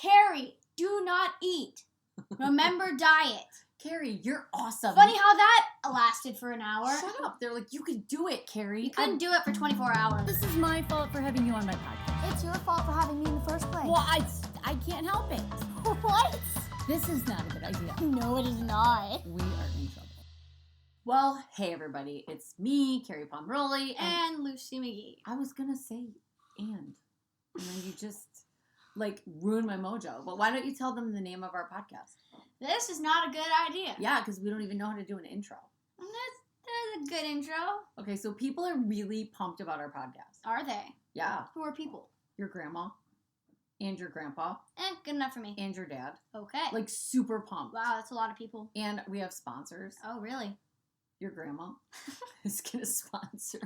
Kerri, do not eat. Remember diet. Kerri, you're awesome. Funny how that lasted for an hour. Shut up. They're like, you could do it, Kerri. You couldn't do it for 24 hours. This is my fault for having you on my podcast. It's your fault for having me in the first place. Well, I can't help it. What? This is not a good idea. No, it is not. We are in trouble. Well, hey, everybody. It's me, Kerri Pomarolli. And Lucy McGee. I was going to say and then you just, ruined my mojo. But why don't you tell them the name of our podcast? This is not a good idea. Yeah, because we don't even know how to do an intro. That's a good intro. Okay, so people are really pumped about our podcast. Are they? Yeah. Who are people? Your grandma and your grandpa Good enough for me. and your dad. Okay. Super pumped. Wow, that's a lot of people. And we have sponsors. Oh, really? Your grandma is going to sponsor.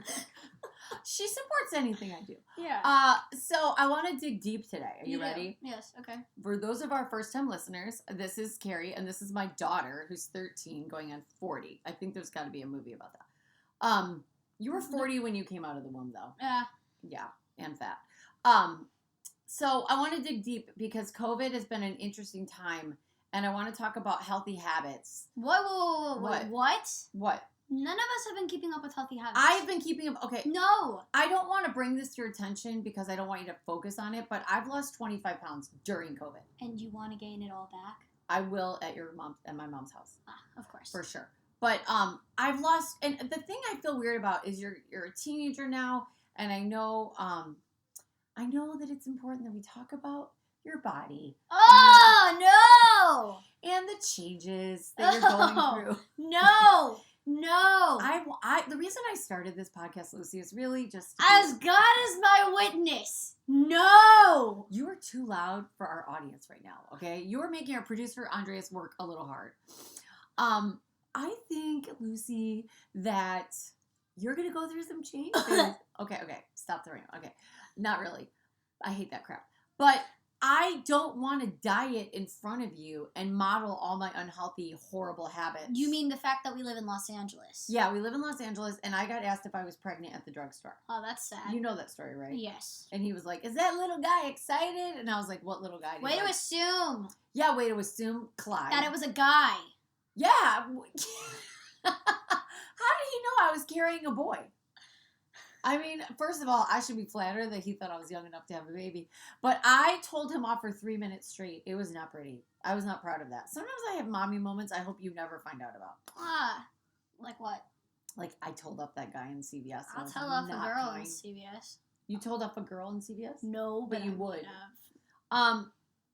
She supports anything I do. Yeah. So I want to dig deep today. Are you do? ready? Yes, okay. For those of our first-time listeners, this is Kerri, and this is my daughter, who's 13, going on 40. I think there's got to be a movie about that. You were 40 when you came out of the womb, though. Yeah. Yeah, and fat. So I want to dig deep because COVID has been an interesting time, and I want to talk about healthy habits. Whoa. What? What? None of us have been keeping up with healthy habits. I've been keeping up. Okay. No. I don't want to bring this to your attention because I don't want you to focus on it, but I've lost 25 pounds during COVID. And you want to gain it all back? I will at my mom's house. Of course. For sure. But I've lost, and the thing I feel weird about is you're a teenager now, and I know that it's important that we talk about your body. Oh, no! And the changes that you're going through. No! The reason I started this podcast, Lucy, is really just as God is my witness. No! You are too loud for our audience right now, okay? You are making our producer, Andreas, work a little hard. I think, Lucy, that you're going to go through some changes. Okay. Stop throwing it. Okay. Not really. I hate that crap. But I don't want to diet in front of you and model all my unhealthy, horrible habits. You mean the fact that we live in Los Angeles? Yeah, we live in Los Angeles, and I got asked if I was pregnant at the drugstore. Oh, that's sad. You know that story, right? Yes. And he was like, is that little guy excited? And I was like, what little guy? Way to assume. Yeah, way to assume, Clyde. That it was a guy. Yeah. How did he know I was carrying a boy? I mean, first of all, I should be flattered that he thought I was young enough to have a baby. But I told him off for 3 minutes straight. It was not pretty. I was not proud of that. Sometimes I have mommy moments I hope you never find out about. Like what? Like I told off that guy in CVS. I'll tell off a girl in CVS. You told off a girl in CVS? No, but you would. Have.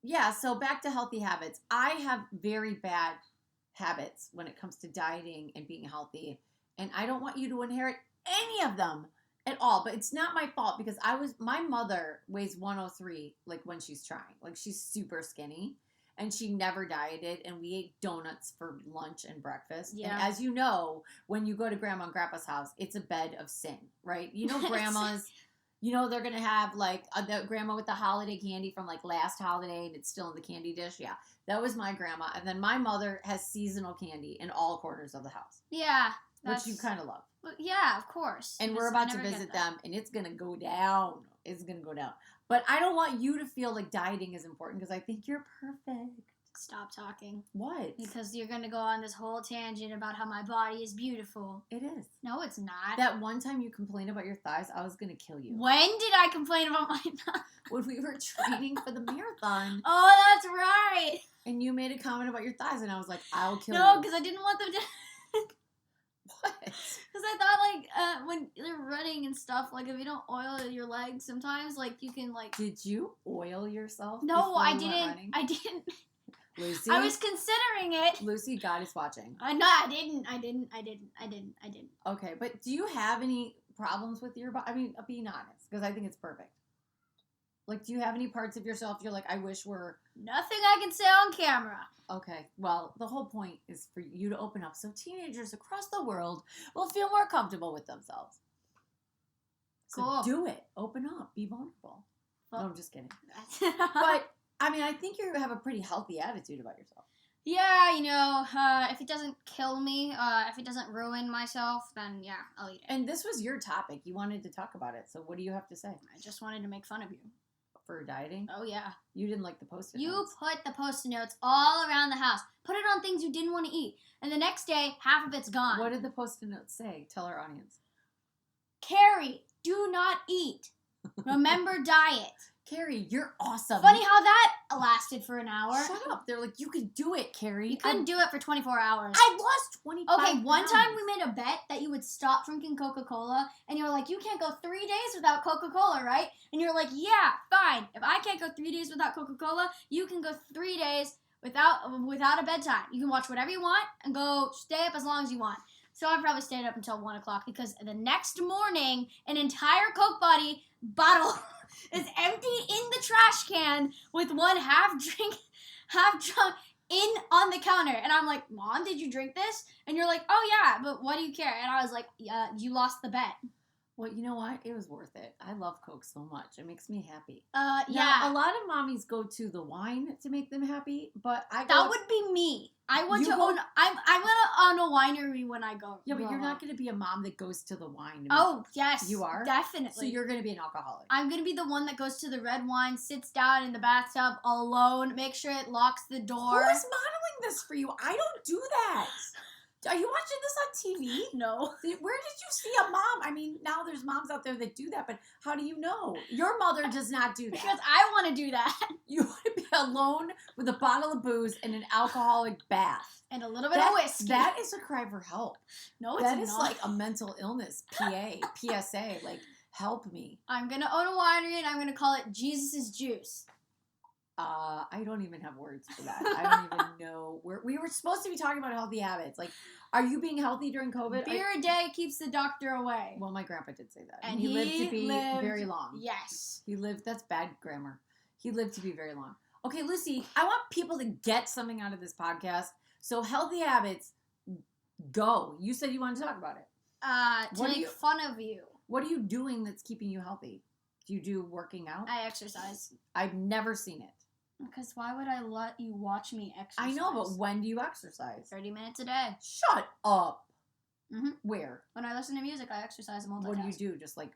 Yeah, so back to healthy habits. I have very bad habits when it comes to dieting and being healthy. And I don't want you to inherit any of them at all. But it's not my fault because my mother weighs 103 when she's trying. She's super skinny and she never dieted and we ate donuts for lunch and breakfast. Yeah. And as you know, when you go to grandma and grandpa's house, it's a bed of sin, right? You know, grandmas, they're going to have the grandma with the holiday candy from last holiday and it's still in the candy dish. Yeah. That was my grandma. And then my mother has seasonal candy in all corners of the house. Yeah. Which you kind of love. Yeah, of course. And we're about to visit them, and it's going to go down. It's going to go down. But I don't want you to feel like dieting is important because I think you're perfect. Stop talking. What? Because you're going to go on this whole tangent about how my body is beautiful. It is. No, it's not. That one time you complained about your thighs, I was going to kill you. When did I complain about my thighs? When we were training for the marathon. Oh, that's right. And you made a comment about your thighs, and I was like, I'll kill you. No, because I didn't want them to... What? Because I thought, when you're running and stuff, if you don't oil your legs, sometimes, you can, Did you oil yourself? No, I didn't. I didn't. Lucy? I was considering it. Lucy, God is watching. No, I didn't. Okay, but do you have any problems with your body? I mean, being honest, because I think it's perfect. Do you have any parts of yourself you're I wish were... Nothing I can say on camera. Okay, well, the whole point is for you to open up so teenagers across the world will feel more comfortable with themselves. So cool. Do it. Open up. Be vulnerable. Well, no, I'm just kidding. But, I mean, I think you have a pretty healthy attitude about yourself. Yeah, if it doesn't kill me, if it doesn't ruin myself, then yeah, I'll eat it. And this was your topic. You wanted to talk about it, so what do you have to say? I just wanted to make fun of you. for dieting? Oh yeah. You didn't like the Post-it You notes. put the Post-it notes all around the house. Put it on things you didn't want to eat. And the next day, half of it's gone. What did the Post-it notes say? Tell our audience. Kerri, do not eat. Remember diet. Kerri, you're awesome. Funny how that lasted for an hour. Shut up. They're like, you can do it, Kerri. You couldn't do it for 24 hours. I lost 25 Okay, one pounds. time we made a bet that you would stop drinking Coca-Cola, and you were like, you can't go 3 days without Coca-Cola, right? And you're like, yeah, fine. If I can't go 3 days without Coca-Cola, you can go 3 days without a bedtime. You can watch whatever you want and go stay up as long as you want. So I probably stayed up until 1 o'clock because the next morning, an entire Coke bottle is empty in the trash can with one half drunk in on the counter. And I'm like, Mom, did you drink this? And you're like, oh yeah, but what do you care? And I was like, you lost the bet. Well, you know what? It was worth it. I love Coke so much. It makes me happy. Yeah. Now, a lot of mommies go to the wine to make them happy, but I go... That would be me. I want You to go- own. I'm gonna own a winery when I go. Yeah, but grow you're not up. going to be a mom that goes to the wine. To make- Oh yes, You are? definitely. So you're going to be an alcoholic. I'm gonna be the one that goes to the red wine, sits down in the bathtub alone, make sure it locks the Who door. is modeling this for you? I don't do that. Are you watching this on TV? No. Where did you see a mom? I mean, now there's moms out there that do that, but how do you know? Your mother does not do that. Because I want to do that. You want to be alone with a bottle of booze and an alcoholic bath. And a little bit of whiskey. That is a cry for help. No, it's That not. is like a mental illness, PSA, like, help me. I'm gonna own a winery and I'm gonna call it Jesus' Juice. I don't even have words for that. I don't even know. We were supposed to be talking about healthy habits. Like, are you being healthy during COVID? Beer a day keeps the doctor away. Well, my grandpa did say that. And he lived to be lived- very long. Yes. He lived, that's bad grammar. He lived to be very long. Okay, Lucy, I want people to get something out of this podcast. So, healthy habits, go. You said you wanted to talk about it. To What do make you- fun of you. What are you doing that's keeping you healthy? Do you do working out? I exercise. I've never seen it. Because why would I let you watch me exercise? I know, but when do you exercise? 30 minutes a day. Shut up. Mhm. Where? When I listen to music, I exercise and multitask. What do you do? Just like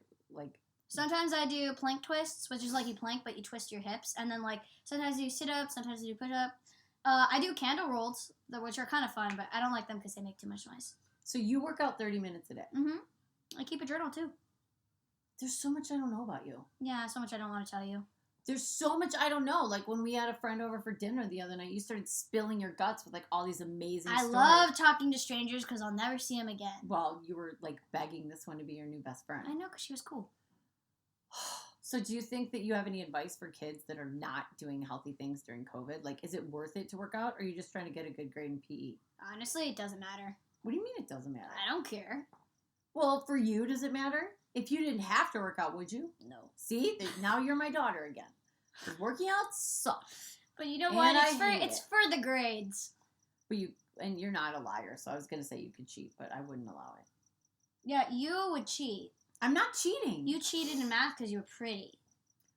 Sometimes I do plank twists, which is like you plank, but you twist your hips. And then, like, sometimes you sit up, sometimes you do push up. I do candle rolls, which are kind of fun, but I don't like them because they make too much noise. so you work out 30 minutes a day. Mm-hmm. I keep a journal, too. There's so much I don't know about you. Yeah, so much I don't want to tell you. There's so much I don't know. Like when we had a friend over for dinner the other night, you started spilling your guts with like all these amazing I stories. love talking to strangers because I'll never see them again. Well, you were like begging this one to be your new best friend. I know, because she was cool. So do you think that you have any advice for kids that are not doing healthy things during COVID? Like, is it worth it to work out, or are you just trying to get a good grade in PE? Honestly, it doesn't matter. What do you mean it doesn't matter? I don't care. Well, for you, does it matter? If you didn't have to work out, would you? No. See, now you're my daughter again. 'Cause working out sucks. But you know And what? I It's for hate it's it. for the grades. But you're not a liar, so I was gonna say you could cheat, but I wouldn't allow it. Yeah, you would cheat. I'm not cheating. You cheated in math because you were pretty.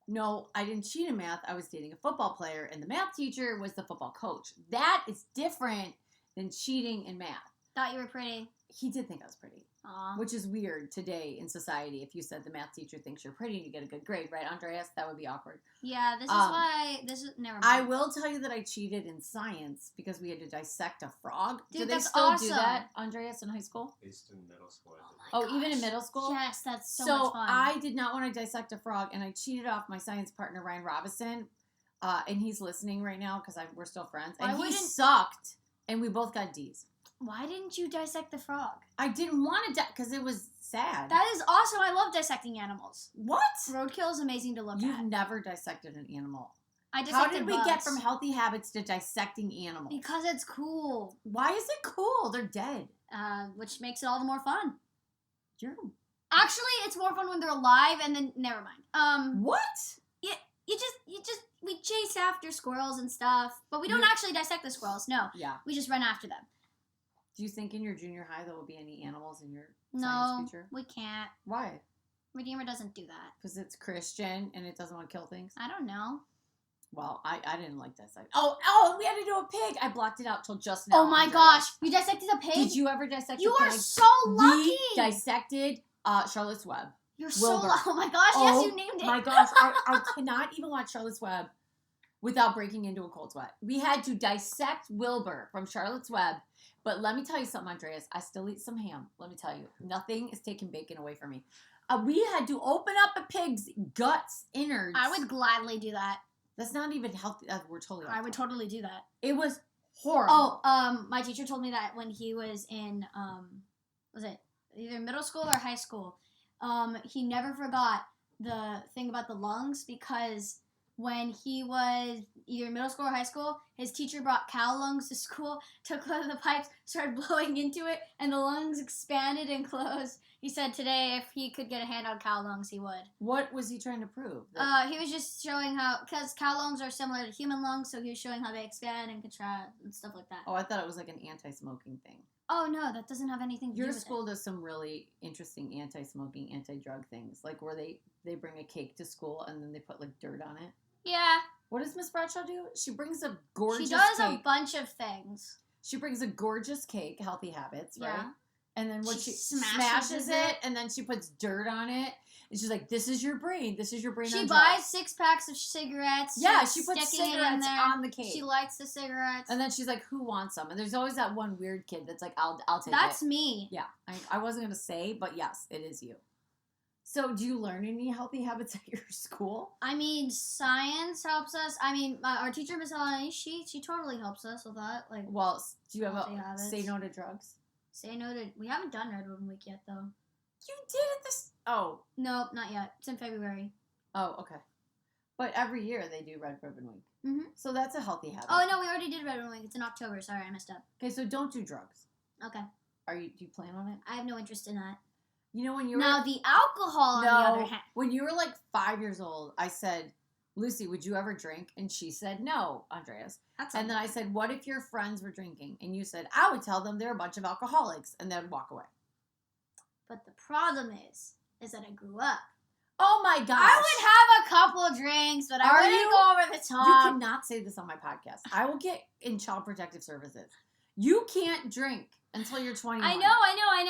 No, I didn't cheat in math. I was dating a football player, and the math teacher was the football coach. That is different than cheating in math. Thought you were pretty. He did think I was pretty, Aw. which is weird today in society. If you said the math teacher thinks you're pretty and you get a good grade, right, Andreas? That would be awkward. Yeah, this is why. This is never mind. I will tell you that I cheated in science because we had to dissect a frog. Dude, do they that's still do awesome. that, Andreas, in high school? Least in middle school. I think. Oh, even in Gosh. middle school? Yes, that's so So much fun. I did not want to dissect a frog, and I cheated off my science partner, Ryan Robinson, and he's listening right now because we're still friends. Why And he wouldn't- sucked, and we both got D's. Why didn't you dissect the frog? I didn't want to because it was sad. That is awesome. I love dissecting animals. What? Roadkill is amazing to look You've at. never dissected an animal. I How dissected did we bugs. get from healthy habits to dissecting animals? Because it's cool, Why is it cool? They're dead. which makes it all the more fun. You're Actually, it's more fun when they're alive, and then never mind. what? We chase after squirrels and stuff, but we don't You- actually dissect the squirrels. No, Yeah. we just run after them. Do you think in your junior high there will be any animals in your No, science feature? we can't. Why? Redeemer doesn't do that. Because it's Christian and it doesn't want to kill things? I don't know. Well, I didn't like dissect. Oh, we had to do a pig. I blocked it out till just now. Oh my Andrea. gosh, you dissected a pig? Did you ever dissect You a pig? are so lucky. We dissected Charlotte's Web. You're Wilbur. so. Oh my gosh! Oh Yes, you named it. my gosh, I cannot even watch Charlotte's Web without breaking into a cold sweat. We had to dissect Wilbur from Charlotte's Web. But let me tell you something, Andreas. I still eat some ham. Let me tell you. Nothing is taking bacon away from me. We had to open up a pig's guts, innards. I would gladly do that. That's not even healthy. We're totally off I would topic. totally do that. It was horrible. Oh, my teacher told me that when he was in, was it either middle school or high school, he never forgot the thing about the lungs because when he was either middle school or high school, his teacher brought cow lungs to school, took one of the pipes, started blowing into it, and the lungs expanded and closed. He said today if he could get a hand on cow lungs, he would. What was he trying to prove? He was just showing how, because cow lungs are similar to human lungs, so he was showing how they expand and contract and stuff like that. Oh, I thought it was like an anti-smoking thing. Oh, no, that doesn't have anything to do Your with school it. does some really interesting anti-smoking, anti-drug things, like where they bring a cake to school and then they put like dirt on it. Yeah. What does Miss Bradshaw do? She brings a gorgeous She does cake. a bunch of things. She brings a gorgeous cake, Healthy Habits, right? Yeah. And then what She she smashes smashes it. it, and then she puts dirt on it. And she's like, "This is your brain. This is your brain." She on buys drugs." 6 packs of cigarettes. Yeah, she's she puts sticking it in cigarettes there. on the cake. She lights the cigarettes. And then she's like, "Who wants some?" And there's always that one weird kid that's like, "I'll take That's it." me. Yeah, I wasn't gonna say, but yes, it is you. So, do you learn any healthy habits at your school? I mean, science helps us. I mean, our teacher, Miss Eleni, she totally helps us with that. Like, Well, do you have Healthy a habits. say no to drugs? say no to. We haven't done Red Ribbon Week yet, though. You did it this. Oh, Nope, not yet. It's in February. oh, okay. But every year they do Red Ribbon Week, Mhm. so that's a healthy habit. Oh no, we already did Red Ribbon Week. It's in October. Sorry, I messed up. Okay, so don't do drugs. Okay, Do you plan on it? I have no interest in that. You know when you were Now the alcohol, on the other hand. when you were like 5 years old, I said, "Lucy, would you ever drink?" And she said, "No, Andreas." That's And then I said, "What if your friends were drinking?" And you said, "I would tell them they're a bunch of alcoholics," and then walk away. But the problem is that I grew up. Oh my gosh! I would have a couple drinks, but I Are wouldn't you- go over the You top. cannot say this on my podcast. I will get in Child Protective Services. You can't drink until you're 21. I know.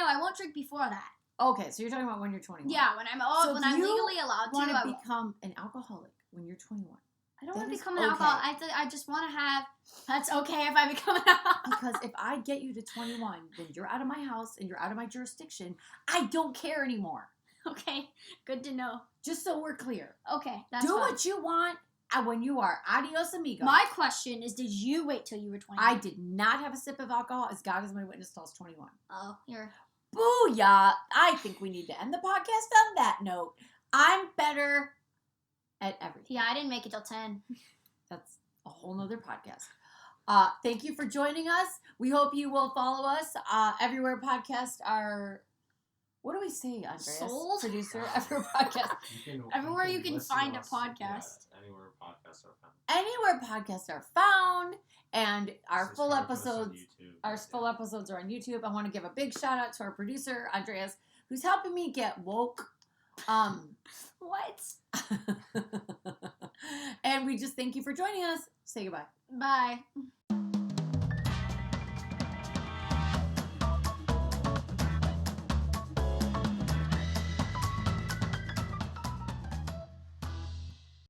I won't drink before that. Okay, so you're talking about when you're 21. Yeah, when I'm old, So when if I'm you legally allowed to. Want I to will. become an alcoholic when you're 21. I don't that want to is become an okay. alcoholic. I just want to have. That's okay if I become an alcoholic. Because if I get you to 21, then you're out of my house and you're out of my jurisdiction. I don't care anymore. Okay, good to know. Just so we're clear. Okay, that's Do fine. what you want when you are. Adios, amigo. My question is, did you wait till you were 21? I did not have a sip of alcohol, as God is my witness, till I was 21. Oh, you're. Booyah! I think we need to end the podcast on that note. I'm better at everything. Yeah, I didn't make it till 10. That's a whole nother podcast. Thank you for joining us. We hope you will follow us everywhere podcasts are. What do we say, Andreas? Sold? Producer, everywhere podcast. Everywhere you can listen find to a us, podcast. Yeah, anywhere podcasts are found. Anywhere podcasts are found, and our full Subscribe to us on episodes. YouTube. Our full episodes are on YouTube. I want to give a big shout out to our producer, Andreas, who's helping me get woke. What? And we just thank you for joining us. Say goodbye. Bye.